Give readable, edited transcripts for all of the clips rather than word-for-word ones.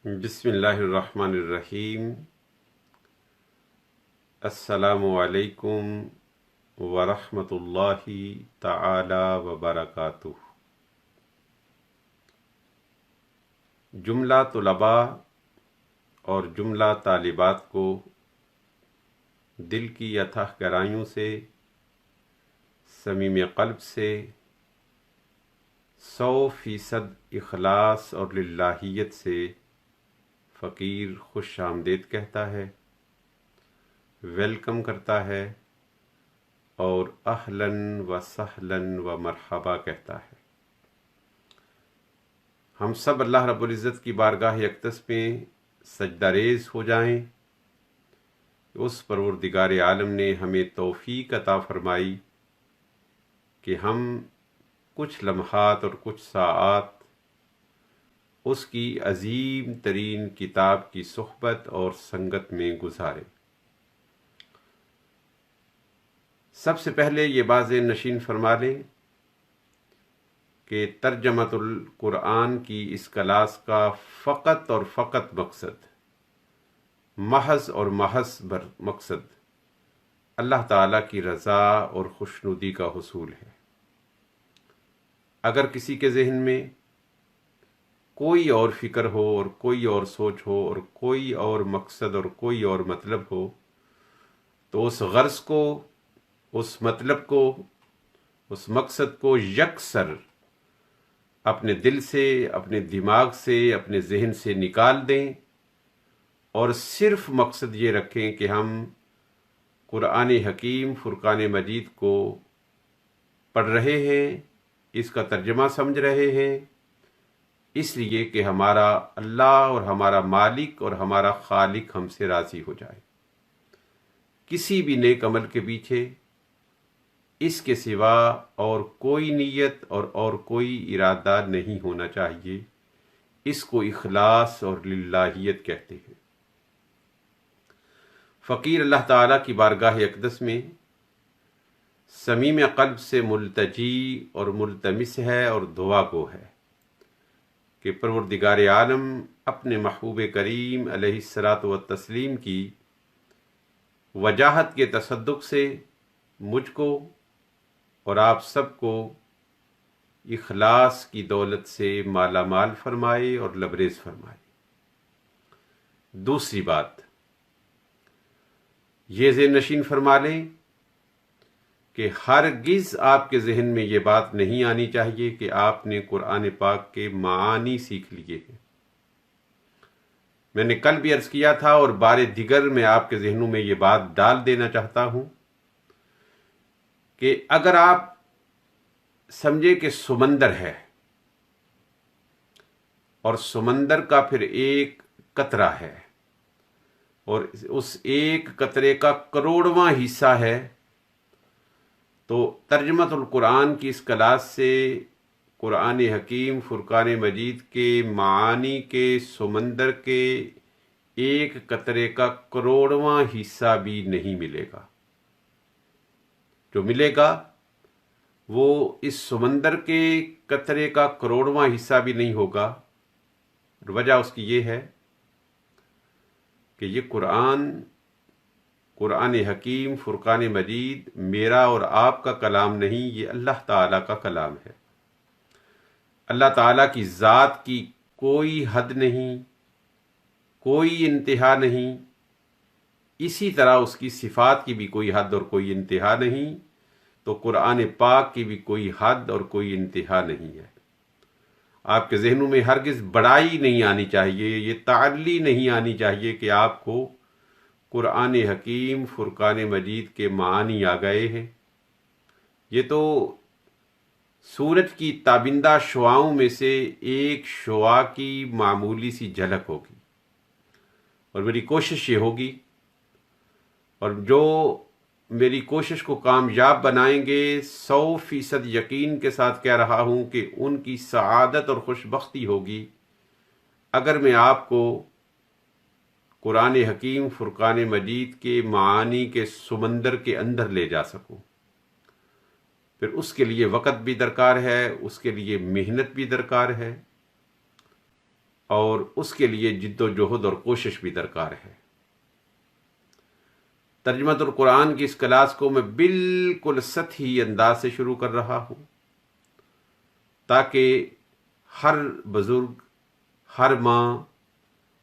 بسم اللہ الرحمن الرحیم۔ السلام علیکم ورحمۃ اللہ تعالی وبرکاتہ۔ جملہ طلباء اور جملہ طالبات کو دل کی اتھاہ گہرائیوں سے، صمیم قلب سے 100% اخلاص اور للہیت سے فقیر خوش آمدید کہتا ہے، ویلکم کرتا ہے اور اہلاً و سہلاً و مرحبا کہتا ہے۔ ہم سب اللہ رب العزت کی بارگاہ اقدس میں سجدہ ریز ہو جائیں۔ اس پروردگار عالم نے ہمیں توفیق عطا فرمائی کہ ہم کچھ لمحات اور کچھ ساعات اس کی عظیم ترین کتاب کی صحبت اور سنگت میں گزارے۔ سب سے پہلے یہ واضح نشین فرما لیں کہ ترجمۃ القرآن کی اس کلاس کا فقط اور فقط مقصد، محض اور محض مقصد اللہ تعالیٰ کی رضا اور خوشنودی کا حصول ہے۔ اگر کسی کے ذہن میں کوئی اور فکر ہو اور کوئی اور سوچ ہو اور کوئی اور مقصد اور کوئی اور مطلب ہو تو اس غرض کو، اس مطلب کو، اس مقصد کو یکسر اپنے دل سے، اپنے دماغ سے، اپنے ذہن سے نکال دیں اور صرف مقصد یہ رکھیں کہ ہم قرآن حکیم فرقان مجید کو پڑھ رہے ہیں، اس کا ترجمہ سمجھ رہے ہیں، اس لیے کہ ہمارا اللہ اور ہمارا مالک اور ہمارا خالق ہم سے راضی ہو جائے۔ کسی بھی نیک عمل کے پیچھے اس کے سوا اور کوئی نیت اور کوئی ارادہ نہیں ہونا چاہیے۔ اس کو اخلاص اور للہیت کہتے ہیں۔ فقیر اللہ تعالیٰ کی بارگاہ اقدس میں صمیم قلب سے ملتجی اور ملتمس ہے اور دعا گو ہے کہ پروردگار عالم اپنے محبوب کریم علیہ الصلاۃ والتسلیم کی وجاہت کے تصدق سے مجھ کو اور آپ سب کو اخلاص کی دولت سے مالا مال فرمائے اور لبریز فرمائے۔ دوسری بات یہ ذہن نشین فرما لیں کہ ہرگز آپ کے ذہن میں یہ بات نہیں آنی چاہیے کہ آپ نے قرآن پاک کے معانی سیکھ لیے ہیں۔ میں نے کل بھی عرض کیا تھا اور بار دیگر میں آپ کے ذہنوں میں یہ بات ڈال دینا چاہتا ہوں کہ اگر آپ سمجھے کہ سمندر ہے اور سمندر کا پھر ایک قطرہ ہے اور اس ایک قطرے کا کروڑواں حصہ ہے، تو ترجمۃ القرآن کی اس کلاس سے قرآن حکیم فرقان مجید کے معانی کے سمندر کے ایک قطرے کا کروڑواں حصہ بھی نہیں ملے گا۔ جو ملے گا وہ اس سمندر کے قطرے کا کروڑواں حصہ بھی نہیں ہوگا۔ اور وجہ اس کی یہ ہے کہ یہ قرآن حکیم فرقان مجید میرا اور آپ کا کلام نہیں، یہ اللہ تعالیٰ کا کلام ہے۔ اللہ تعالیٰ کی ذات کی کوئی حد نہیں، کوئی انتہا نہیں، اسی طرح اس کی صفات کی بھی کوئی حد اور کوئی انتہا نہیں، تو قرآن پاک کی بھی کوئی حد اور کوئی انتہا نہیں ہے۔ آپ کے ذہنوں میں ہرگز بڑائی نہیں آنی چاہیے، یہ تعلی نہیں آنی چاہیے کہ آپ کو قرآن حکیم فرقان مجید کے معانی آ گئے ہیں۔ یہ تو سورج کی تابندہ شعاؤں میں سے ایک شعاع کی معمولی سی جھلک ہوگی، اور میری کوشش یہ ہوگی، اور جو میری کوشش کو کامیاب بنائیں گے 100% یقین کے ساتھ کہہ رہا ہوں کہ ان کی سعادت اور خوشبختی ہوگی اگر میں آپ کو قرآن حکیم فرقان مجید کے معانی کے سمندر کے اندر لے جا سکوں۔ پھر اس کے لیے وقت بھی درکار ہے، اس کے لیے محنت بھی درکار ہے۔ اور اس کے لیے جد و جہد اور کوشش بھی درکار ہے۔ ترجمۃ القرآن کی اس کلاس کو میں بالکل سطحی انداز سے شروع کر رہا ہوں تاکہ ہر بزرگ، ہر ماں،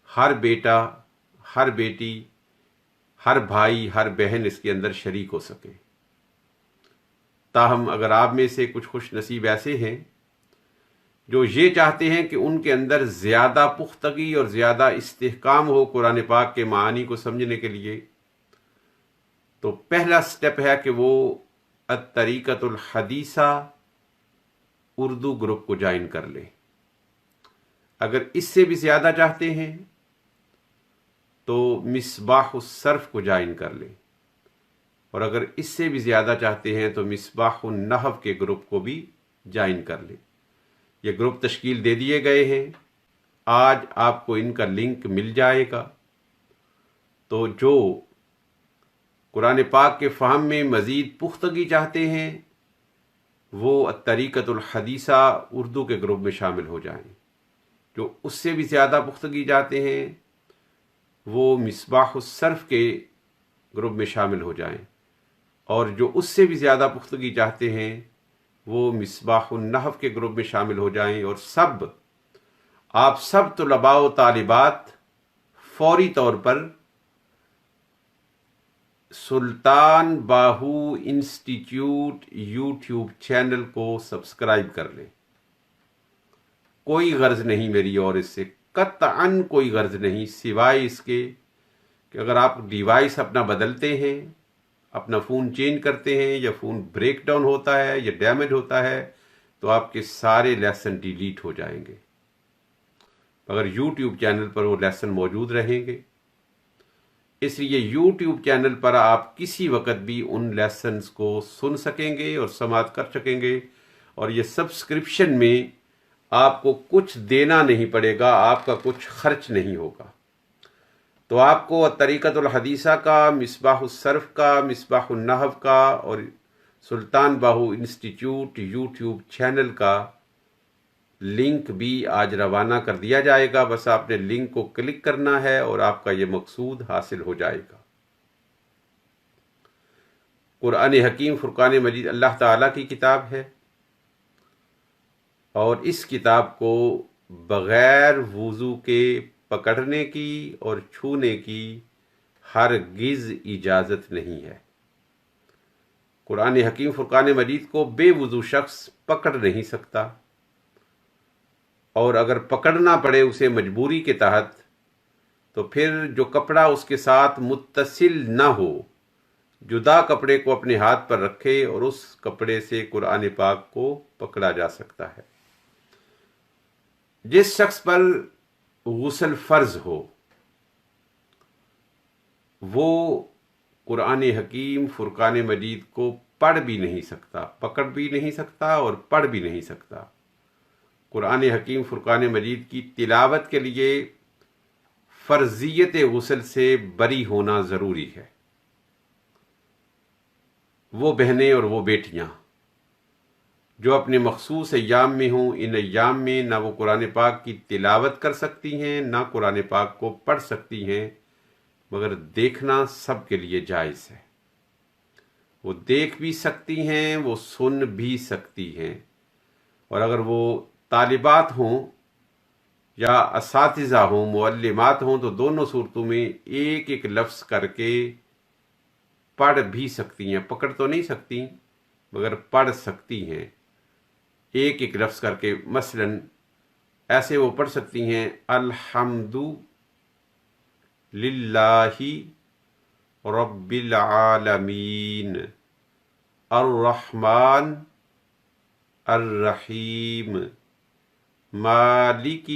ہر بیٹا، ہر بیٹی، ہر بھائی، ہر بہن اس کے اندر شریک ہو سکے۔ تاہم اگر آپ میں سے کچھ خوش نصیب ایسے ہیں جو یہ چاہتے ہیں کہ ان کے اندر زیادہ پختگی اور زیادہ استحکام ہو قرآن پاک کے معانی کو سمجھنے کے لیے، تو پہلا سٹیپ ہے کہ وہ الطریقۃ الحدیثہ اردو گروپ کو جوائن کر لیں۔ اگر اس سے بھی زیادہ چاہتے ہیں تو مصباح الصرف کو جوائن کر لیں، اور اگر اس سے بھی زیادہ چاہتے ہیں تو مصباح النحو کے گروپ کو بھی جوائن کر لیں۔ یہ گروپ تشکیل دے دیے گئے ہیں، آج آپ کو ان کا لنک مل جائے گا۔ تو جو قرآن پاک کے فہم میں مزید پختگی چاہتے ہیں وہ الطریقۃ الحدیثہ اردو کے گروپ میں شامل ہو جائیں، جو اس سے بھی زیادہ پختگی چاہتے ہیں وہ مصباح الصرف کے گروپ میں شامل ہو جائیں، اور جو اس سے بھی زیادہ پختگی چاہتے ہیں وہ مصباح النحو کے گروپ میں شامل ہو جائیں۔ اور آپ سب طلباء و طالبات فوری طور پر Sultan Bahu institute YouTube channel کو سبسکرائب کر لیں۔ کوئی غرض نہیں میری اور اس سے قطعاً کوئی غرض نہیں، سوائے اس کے کہ اگر آپ ڈیوائس اپنا بدلتے ہیں، اپنا فون چینج کرتے ہیں، یا فون بریک ڈاؤن ہوتا ہے یا ڈیمیج ہوتا ہے، تو آپ کے سارے لیسن ڈیلیٹ ہو جائیں گے، مگر یوٹیوب چینل پر وہ لیسن موجود رہیں گے۔ اس لیے یوٹیوب چینل پر آپ کسی وقت بھی ان لیسنز کو سن سکیں گے اور سماعت کر سکیں گے، اور یہ سبسکرپشن میں آپ کو کچھ دینا نہیں پڑے گا، آپ کا کچھ خرچ نہیں ہوگا۔ تو آپ کو طریقۃ الحدیثہ کا، مصباح الصرف کا، مصباح النحو کا اور Sultan Bahu institute YouTube channel کا لنک بھی آج روانہ کر دیا جائے گا۔ بس آپ نے لنک کو کلک کرنا ہے اور آپ کا یہ مقصود حاصل ہو جائے گا۔ قرآن حکیم فرقان مجید اللہ تعالیٰ کی کتاب ہے، اور اس کتاب کو بغیر وضو کے پکڑنے کی اور چھونے کی ہرگز اجازت نہیں ہے۔ قرآن حکیم فرقان مجید کو بے وضو شخص پکڑ نہیں سکتا، اور اگر پکڑنا پڑے اسے مجبوری کے تحت، تو پھر جو کپڑا اس کے ساتھ متصل نہ ہو، جدا کپڑے کو اپنے ہاتھ پر رکھے اور اس کپڑے سے قرآن پاک کو پکڑا جا سکتا ہے۔ جس شخص پر غسل فرض ہو وہ قرآن حکیم فرقان مجید کو پڑھ بھی نہیں سکتا، پکڑ بھی نہیں سکتا اور پڑھ بھی نہیں سکتا۔ قرآن حکیم فرقان مجید کی تلاوت کے لیے فرضیت غسل سے بری ہونا ضروری ہے۔ وہ بہنیں اور وہ بیٹیاں جو اپنے مخصوص ایام میں ہوں، ان ایام میں نہ وہ قرآن پاک کی تلاوت کر سکتی ہیں، نہ قرآن پاک کو پڑھ سکتی ہیں، مگر دیکھنا سب کے لیے جائز ہے۔ وہ دیکھ بھی سکتی ہیں، وہ سن بھی سکتی ہیں، اور اگر وہ طالبات ہوں یا اساتذہ ہوں، معلمات ہوں، تو دونوں صورتوں میں ایک ایک لفظ کر کے پڑھ بھی سکتی ہیں۔ پکڑ تو نہیں سکتی مگر پڑھ سکتی ہیں، ایک ایک لفظ کر کے۔ مثلا ایسے وہ پڑھ سکتی ہیں الحمد للہ رب العالمین الرحمن الرحیم مالک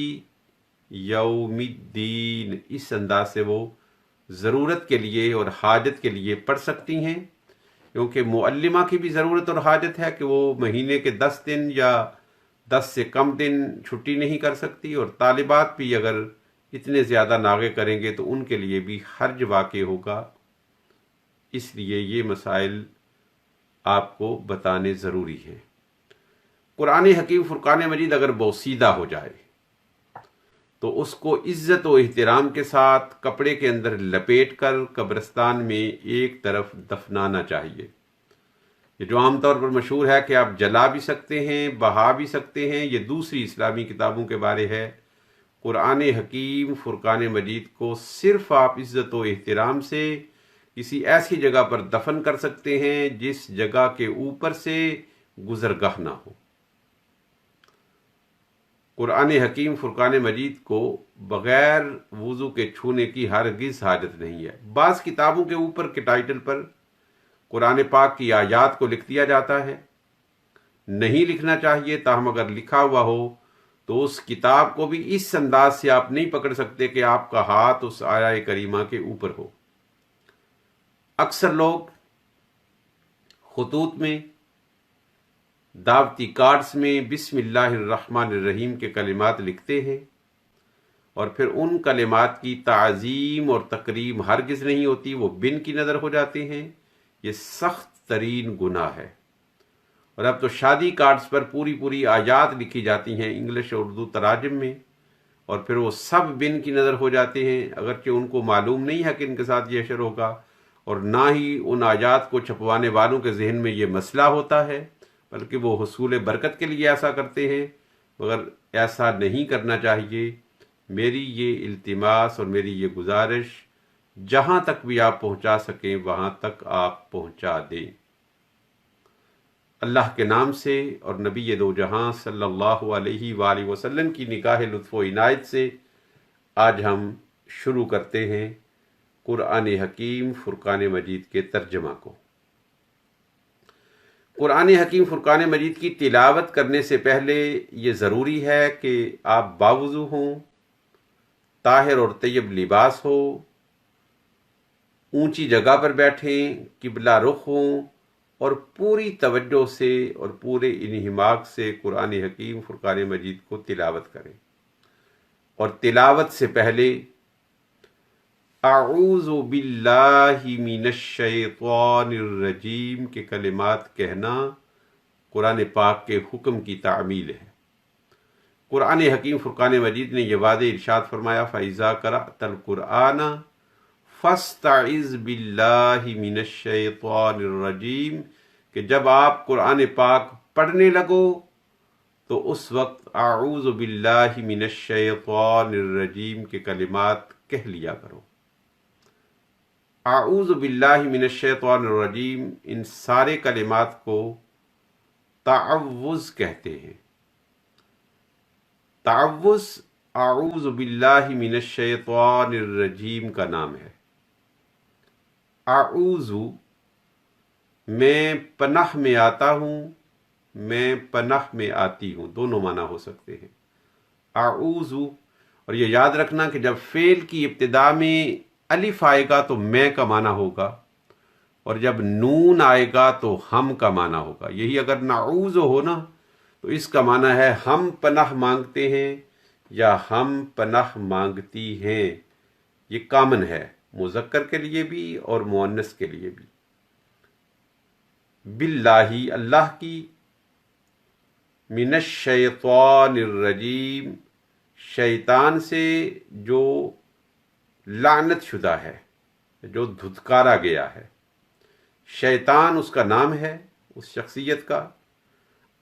یوم الدین۔ اس انداز سے وہ ضرورت کے لیے اور حاجت کے لیے پڑھ سکتی ہیں، کیونکہ معلمہ کی بھی ضرورت اور حاجت ہے کہ وہ مہینے کے 10 دن یا 10 سے کم دن چھٹی نہیں کر سکتی، اور طالبات بھی اگر اتنے زیادہ ناغے کریں گے تو ان کے لیے بھی حرج واقع ہوگا۔ اس لیے یہ مسائل آپ کو بتانے ضروری ہیں۔ قرآن حکیم فرقان مجید اگر بوسیدہ ہو جائے تو اس کو عزت و احترام کے ساتھ کپڑے کے اندر لپیٹ کر قبرستان میں ایک طرف دفنانا چاہیے۔ یہ جو عام طور پر مشہور ہے کہ آپ جلا بھی سکتے ہیں، بہا بھی سکتے ہیں، یہ دوسری اسلامی کتابوں کے بارے ہے۔ قرآن حکیم فرقان مجید کو صرف آپ عزت و احترام سے کسی ایسی جگہ پر دفن کر سکتے ہیں جس جگہ کے اوپر سے گزرگاہ نہ ہو۔ قرآن حکیم فرقان مجید کو بغیر وضو کے چھونے کی ہرگز حاجت نہیں ہے۔ بعض کتابوں کے اوپر کے ٹائٹل پر قرآن پاک کی آیات کو لکھ دیا جاتا ہے، نہیں لکھنا چاہیے، تاہم اگر لکھا ہوا ہو تو اس کتاب کو بھی اس انداز سے آپ نہیں پکڑ سکتے کہ آپ کا ہاتھ اس آیہ کریمہ کے اوپر ہو۔ اکثر لوگ خطوط میں، دعوتی کارڈز میں بسم اللہ الرحمن الرحیم کے کلمات لکھتے ہیں اور پھر ان کلمات کی تعظیم اور تکریم ہرگز نہیں ہوتی، وہ بن کی نظر ہو جاتے ہیں۔ یہ سخت ترین گناہ ہے۔ اور اب تو شادی کارڈز پر پوری آیات لکھی جاتی ہیں انگلش اور اردو تراجم میں، اور پھر وہ سب بن کی نظر ہو جاتے ہیں، اگرچہ ان کو معلوم نہیں ہے کہ ان کے ساتھ یہ اشر ہوگا، اور نہ ہی ان آیات کو چھپوانے والوں کے ذہن میں یہ مسئلہ ہوتا ہے، بلکہ وہ حصول برکت کے لیے ایسا کرتے ہیں، مگر ایسا نہیں کرنا چاہیے۔ میری یہ التماس اور میری یہ گزارش، جہاں تک بھی آپ پہنچا سکیں وہاں تک آپ پہنچا دیں۔ اللہ کے نام سے اور نبی دو جہاں صلی اللہ علیہ وآلہ وسلم کی نگاہ لطف و عنایت سے آج ہم شروع کرتے ہیں قرآن حکیم فرقان مجید کے ترجمہ کو۔ قرآن حکیم فرقان مجید کی تلاوت کرنے سے پہلے یہ ضروری ہے کہ آپ باوضو ہوں، طاہر اور طیب لباس ہو، اونچی جگہ پر بیٹھیں، قبلہ رخ ہوں اور پوری توجہ سے اور پورے انہماک سے قرآن حکیم فرقان مجید کو تلاوت کریں۔ اور تلاوت سے پہلے اعوذ باللہ من الشیطان الرجیم کے کلمات کہنا قرآن پاک کے حکم کی تعمیل ہے۔ قرآن حکیم فرقان مجید نے یہ واضح ارشاد فرمایا فَإِذَا قَرَأْتَ الْقُرْآنَ فَاسْتَعِذْ بِاللَّهِ مِنَ الشَّيْطَانِ الرَّجِيمِ کہ جب آپ قرآن پاک پڑھنے لگو تو اس وقت اعوذ باللہ من الشیطان الرجیم کے کلمات کہہ لیا کرو۔ اعوذ باللہ من الشیطان الرجیم ان سارے کلمات کو تعوذ کہتے ہیں۔ تعوذ اعوذ باللہ من الشیطان الرجیم کا نام ہے۔ اعوذ میں پناہ میں آتا ہوں، میں پناہ میں آتی ہوں، دونوں معنی ہو سکتے ہیں۔ اعوذ، اور یہ یاد رکھنا کہ جب فعل کی ابتدا میں الف آئے گا تو میں کا معنی ہوگا، اور جب نون آئے گا تو ہم کا معنی ہوگا۔ یہی اگر نعوذ ہو نا تو اس کا معنی ہے ہم پناہ مانگتے ہیں یا ہم پناہ مانگتی ہیں۔ یہ کامن ہے مذکر کے لیے بھی اور مؤنث کے لیے بھی۔ باللہ اللہ کی، من الشیطان الرجیم شیطان سے جو لعنت شدہ ہے، جو دھتکارا گیا ہے۔ شیطان اس کا نام ہے اس شخصیت کا،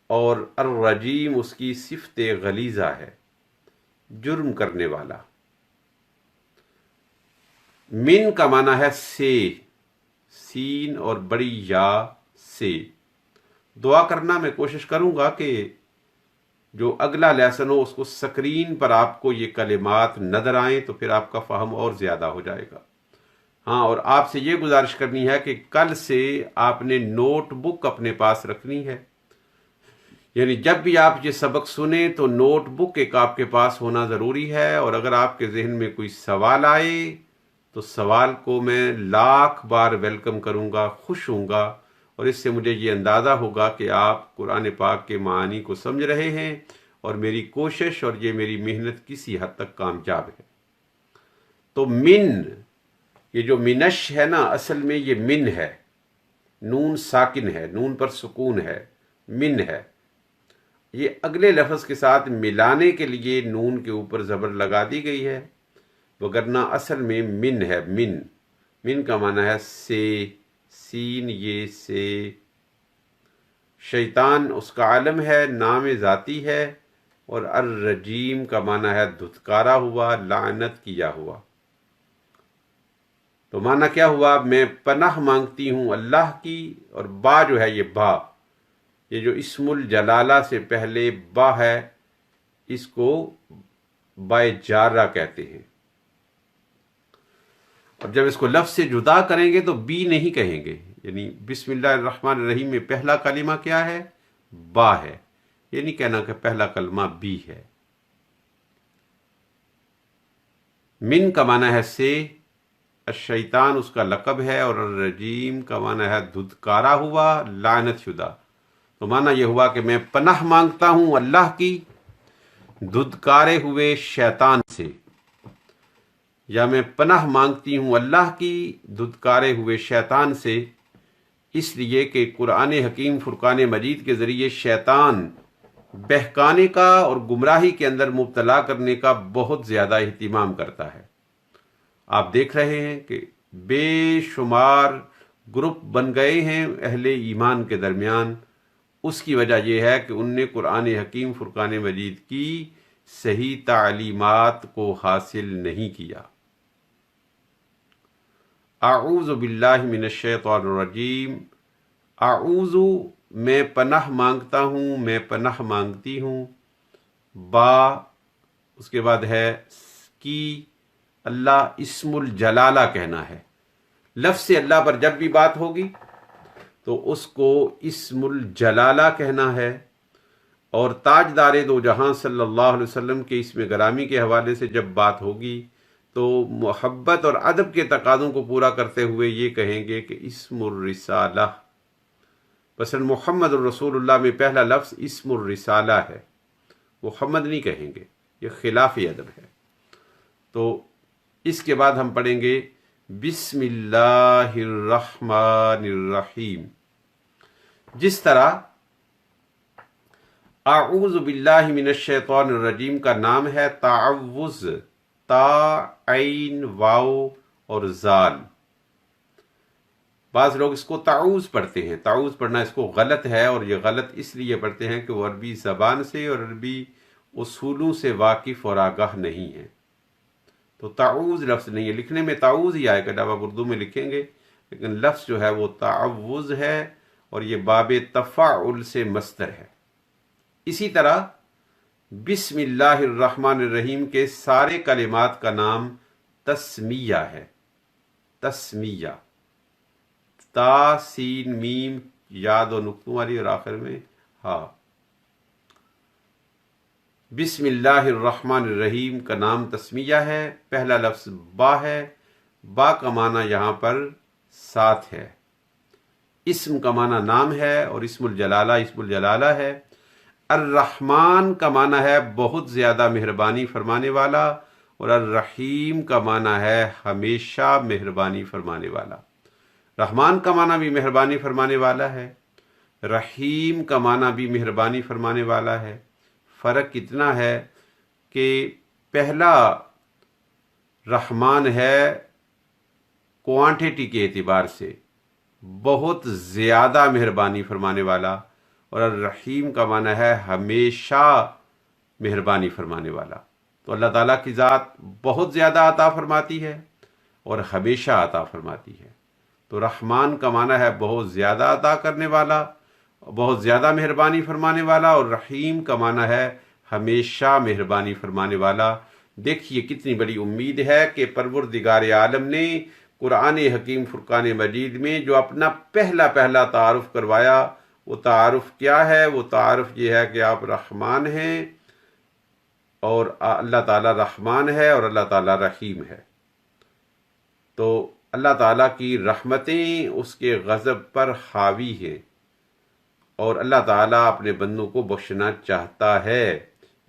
اور الرجیم اس کی صفت غلیظہ ہے، جرم کرنے والا۔ من کا معنی ہے سے، سین اور بڑی یا سے۔ دعا کرنا میں کوشش کروں گا کہ جو اگلا لیسن ہو اس کو سکرین پر آپ کو یہ کلمات نظر آئیں تو پھر آپ کا فہم اور زیادہ ہو جائے گا۔ ہاں، اور آپ سے یہ گزارش کرنی ہے کہ کل سے آپ نے نوٹ بک اپنے پاس رکھنی ہے، یعنی جب بھی آپ یہ سبق سنیں تو نوٹ بک ایک آپ کے پاس ہونا ضروری ہے، اور اگر آپ کے ذہن میں کوئی سوال آئے تو سوال کو میں لاکھ بار ویلکم کروں گا، خوش ہوں گا، اور اس سے مجھے یہ اندازہ ہوگا کہ آپ قرآن پاک کے معانی کو سمجھ رہے ہیں، اور میری کوشش اور یہ میری محنت کسی حد تک کامیاب ہے۔ تو من، یہ جو منش ہے نا، اصل میں یہ من ہے، نون ساکن ہے، نون پر سکون ہے، من ہے۔ یہ اگلے لفظ کے ساتھ ملانے کے لیے نون کے اوپر زبر لگا دی گئی ہے، وگرنہ اصل میں من ہے۔ من کا معنی ہے سے، سین یہ سے۔ شیطان اس کا عالم ہے، نام ذاتی ہے، اور الرجیم کا معنی ہے دھتکارا ہوا، لعنت کیا ہوا۔ تو معنی کیا ہوا؟ میں پناہ مانگتی ہوں اللہ کی، اور با جو ہے یہ با، یہ جو اسم الجلالہ سے پہلے با ہے، اس کو بائے جارہ کہتے ہیں۔ اور جب اس کو لفظ سے جدا کریں گے تو بی نہیں کہیں گے، یعنی بسم اللہ الرحمن الرحیم میں پہلا کلمہ کیا ہے؟ با ہے، یہ نہیں کہنا کہ پہلا کلمہ بی ہے۔ من کا معنی ہے سے، الشیطان اس کا لقب ہے، اور الرجیم کا معنی ہے دھتکارا ہوا، لعنت شدہ۔ تو معنی یہ ہوا کہ میں پناہ مانگتا ہوں اللہ کی دھتکارے ہوئے شیطان سے، یا میں پناہ مانگتی ہوں اللہ کی دھتکارے ہوئے شیطان سے، اس لیے کہ قرآن حکیم فرقان مجید کے ذریعے شیطان بہکانے کا اور گمراہی کے اندر مبتلا کرنے کا بہت زیادہ اہتمام کرتا ہے۔ آپ دیکھ رہے ہیں کہ بے شمار گروپ بن گئے ہیں اہل ایمان کے درمیان، اس کی وجہ یہ ہے کہ ان نے قرآن حکیم فرقان مجید کی صحیح تعلیمات کو حاصل نہیں کیا۔ اعوذ باللہ من الشیطان الرجیم، اعوذ میں پناہ مانگتا ہوں، میں پناہ مانگتی ہوں، با اس کے بعد ہے کی، اللہ اسم الجلالہ کہنا ہے۔ لفظ سے اللہ پر جب بھی بات ہوگی تو اس کو اسم الجلالہ کہنا ہے، اور تاجدار دو جہاں صلی اللہ علیہ وسلم کے اسم گرامی کے حوالے سے جب بات ہوگی تو محبت اور ادب کے تقاضوں کو پورا کرتے ہوئے یہ کہیں گے کہ اسم الرسالہ۔ مثلا محمد الرسول اللہ میں پہلا لفظ اسم الرسالہ ہے، محمد نہیں کہیں گے، یہ خلاف ادب ہے۔ تو اس کے بعد ہم پڑھیں گے بسم اللہ الرحمن الرحیم۔ جس طرح اعوذ باللہ من الشیطان الرجیم کا نام ہے تعوذ، تا، عین، واو اور زال۔ بعض لوگ اس کو تعوذ پڑھتے ہیں، تعوذ پڑھنا اس کو غلط ہے، اور یہ غلط اس لیے پڑھتے ہیں کہ وہ عربی زبان سے اور عربی اصولوں سے واقف اور آگاہ نہیں ہے۔ تو تعوذ لفظ نہیں ہے، لکھنے میں تعوذ ہی آئے گا، جب آپ اردو میں لکھیں گے، لیکن لفظ جو ہے وہ تعوذ ہے، اور یہ باب تفاعل سے مصدر ہے۔ اسی طرح بسم اللہ الرحمن الرحیم کے سارے کلمات کا نام تسمیہ ہے، تسمیہ، تا، سین، میم، یاد و نقطوں والی، اور آخر میں ہا۔ بسم اللہ الرحمن الرحیم کا نام تسمیہ ہے، پہلا لفظ با ہے، با کا معنی یہاں پر ساتھ ہے، اسم کا معنی نام ہے، اور اسم الجلالہ ہے۔ الرحمن کا معنی ہے بہت زیادہ مہربانی فرمانے والا، اور الرحیم کا معنی ہے ہمیشہ مہربانی فرمانے والا۔ رحمان کا معنی بھی مہربانی فرمانے والا ہے، رحیم کا معنی بھی مہربانی فرمانے والا ہے۔ فرق اتنا ہے کہ پہلا رحمان ہے کوانٹیٹی کے اعتبار سے بہت زیادہ مہربانی فرمانے والا، اور الرحیم کا معنی ہے ہمیشہ مہربانی فرمانے والا۔ تو اللہ تعالیٰ کی ذات بہت زیادہ عطا فرماتی ہے اور ہمیشہ عطا فرماتی ہے۔ تو رحمان کا معنی ہے بہت زیادہ عطا کرنے والا، بہت زیادہ مہربانی فرمانے والا، اور رحیم کا معنی ہے ہمیشہ مہربانی فرمانے والا۔ دیکھیے کتنی بڑی امید ہے کہ پروردگار عالم نے قرآن حکیم فرقان مجید میں جو اپنا پہلا تعارف کروایا، وہ تعارف کیا ہے؟ وہ تعارف یہ ہے کہ آپ رحمان ہیں، اور اللہ تعالیٰ رحمان ہے، اور اللہ تعالیٰ رحیم ہے۔ تو اللہ تعالیٰ کی رحمتیں اس کے غضب پر حاوی ہیں، اور اللہ تعالیٰ اپنے بندوں کو بخشنا چاہتا ہے،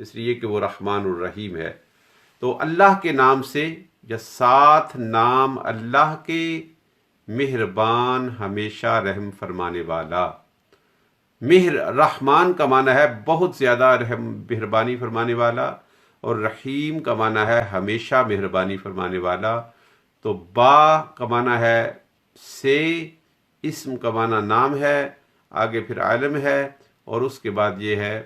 اس لیے کہ وہ رحمان الرحیم ہے۔ تو اللہ کے نام سے یا ساتھ نام اللہ کے، مہربان، ہمیشہ رحم فرمانے والا۔ رحمان کا معنی ہے بہت زیادہ مہربانی فرمانے والا، اور رحیم کا معنی ہے ہمیشہ مہربانی فرمانے والا۔ تو با کا معنی ہے سے، اسم کا معنی نام ہے، آگے پھر عالم ہے، اور اس کے بعد یہ ہے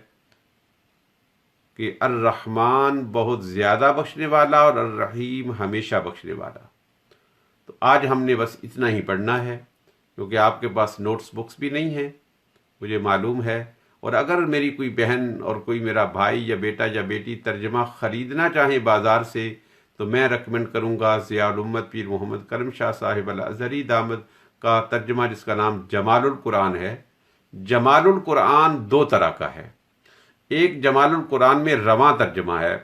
کہ الرحمن بہت زیادہ بخشنے والا، اور الرحیم ہمیشہ بخشنے والا۔ تو آج ہم نے بس اتنا ہی پڑھنا ہے، کیونکہ آپ کے پاس نوٹس بکس بھی نہیں ہیں مجھے معلوم ہے، اور اگر میری کوئی بہن اور کوئی میرا بھائی یا بیٹا یا بیٹی ترجمہ خریدنا چاہیں بازار سے، تو میں ریکمنڈ کروں گا ضیاء الامت پیر محمد کرم شاہ صاحب الازہری دامت کا ترجمہ، جس کا نام جمال القرآن ہے۔ جمال القرآن دو طرح کا ہے، ایک جمال القرآن میں رواں ترجمہ ہے،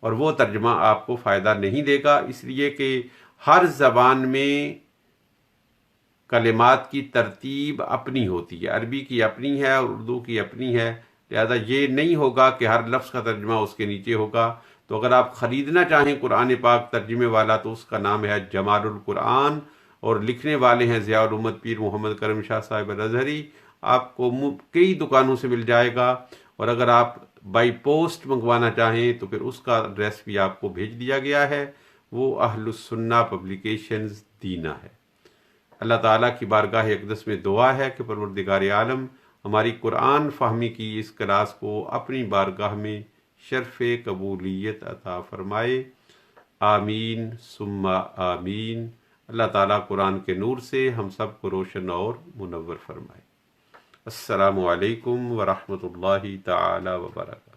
اور وہ ترجمہ آپ کو فائدہ نہیں دے گا، اس لیے کہ ہر زبان میں کلمات کی ترتیب اپنی ہوتی ہے، عربی کی اپنی ہے اور اردو کی اپنی ہے، لہذا یہ نہیں ہوگا کہ ہر لفظ کا ترجمہ اس کے نیچے ہوگا۔ تو اگر آپ خریدنا چاہیں قرآن پاک ترجمے والا، تو اس کا نام ہے جمال القرآن، اور لکھنے والے ہیں ضیاء الامت پیر محمد کرم شاہ صاحب الازہری۔ آپ کو کئی دکانوں سے مل جائے گا، اور اگر آپ بائی پوسٹ منگوانا چاہیں تو پھر اس کا ایڈریس بھی آپ کو بھیج دیا گیا ہے، وہ اہل السنہ پبلیکیشنز دینا ہے۔ اللہ تعالیٰ کی بارگاہ اقدس میں دعا ہے کہ پروردگار عالم ہماری قرآن فہمی کی اس کلاس کو اپنی بارگاہ میں شرف قبولیت عطا فرمائے، آمین ثم آمین۔ اللہ تعالیٰ قرآن کے نور سے ہم سب کو روشن اور منور فرمائے۔ السلام علیکم ورحمۃ اللہ تعالی وبرکاتہ۔